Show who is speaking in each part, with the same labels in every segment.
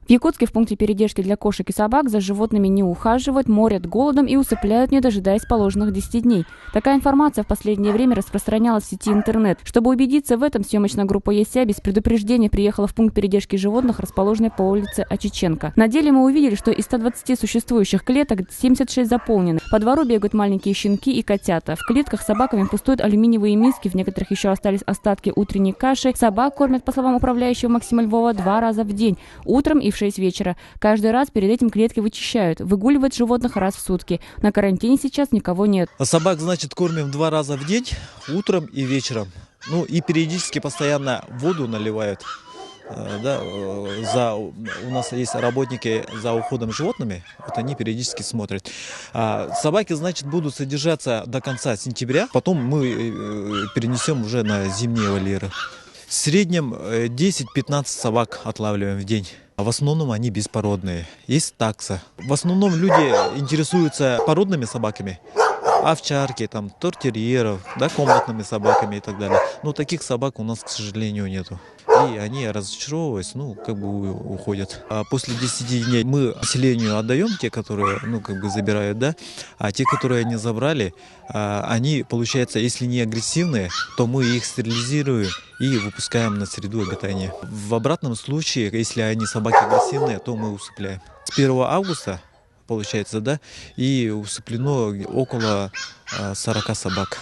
Speaker 1: В Якутске в пункте передержки для кошек и собак за животными не ухаживают, морят голодом и усыпляют, не дожидаясь положенных 10 дней. Такая информация в последнее время распространялась в сети интернет. Чтобы убедиться в этом, съемочная группа ЕСЯ без предупреждения приехала в пункт передержки животных, расположенный по улице Очиченко. На деле мы увидели, что из 120 существующих клеток 76 заполнены. По двору бегают маленькие щенки и котята. В клетках с собаками пустуют алюминиевые миски, в некоторых еще остались остатки утренней каши. Собак кормят, по словам управляющего Максима Львова, 2 раза в день, утром и в 6 вечера. Каждый раз перед этим клетки вычищают. Выгуливают животных раз в сутки. На карантине сейчас никого нет.
Speaker 2: А собак, значит, кормим 2 раза в день, утром и вечером. Ну и периодически постоянно воду наливают. Да, у нас есть работники за уходом за животными, вот они периодически смотрят. Собаки, значит, будут содержаться до конца сентября, потом мы перенесем уже на зимние вольеры. В среднем 10-15 собак отлавливаем в день. В основном они беспородные. Есть такса. В основном люди интересуются породными собаками. Овчарки, там, тортерьеров, да, комнатными собаками и так далее. Но таких собак у нас, к сожалению, нету. И они, разочаровываясь, уходят. А после 10 дней мы населению отдаем, те, которые, забирают, да. А те, которые не забрали, они, получается, если не агрессивные, то мы их стерилизируем и выпускаем на среду обитания. В обратном случае, если они собаки агрессивные, то мы усыпляем. С 1 августа, получается, да, и усыплено около 40 собак.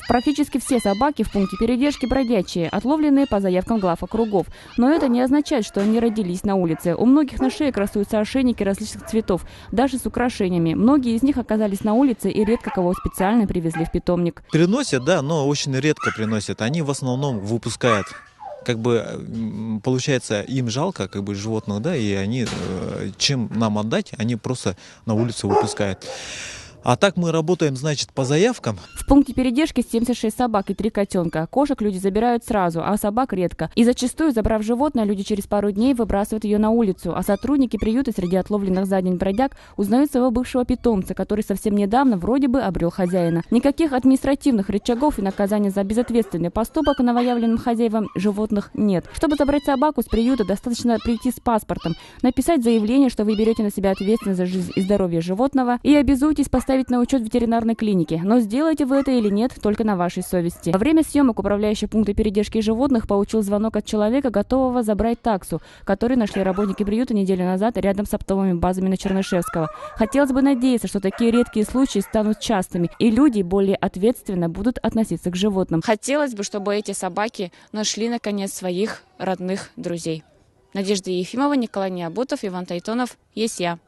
Speaker 1: Практически все собаки в пункте передержки бродячие, отловленные по заявкам глав округов. Но это не означает, что они родились на улице. У многих на шее красуются ошейники различных цветов, даже с украшениями. Многие из них оказались на улице и редко кого специально привезли в питомник.
Speaker 2: Приносят, да, но очень редко приносят. Они в основном выпускают. Получается, им жалко, животных, да, и они, чем нам отдать, они просто на улицу выпускают. А так мы работаем, значит, по заявкам.
Speaker 1: В пункте передержки 76 собак и 3 котенка. Кошек люди забирают сразу, а собак редко. И зачастую, забрав животное, люди через пару дней выбрасывают ее на улицу. А сотрудники приюта среди отловленных за день бродяг узнают своего бывшего питомца, который совсем недавно вроде бы обрел хозяина. Никаких административных рычагов и наказаний за безответственный поступок новоявленным хозяевам животных нет. Чтобы забрать собаку с приюта, достаточно прийти с паспортом, написать заявление, что вы берете на себя ответственность за жизнь и здоровье животного, и обязуетесь поставить на учет ветеринарной клиники. Но сделаете вы это или нет, только на вашей совести. Во время съемок управляющий пункта передержки животных получил звонок от человека, готового забрать таксу, который нашли работники приюта неделю назад рядом с оптовыми базами на Чернышевского. Хотелось бы надеяться, что такие редкие случаи станут частыми, и люди более ответственно будут относиться к животным. Хотелось бы, чтобы эти собаки нашли, наконец, своих родных друзей. Надежда Ефимова, Николай Необутов, Иван Тайтонов, ЕСЯ.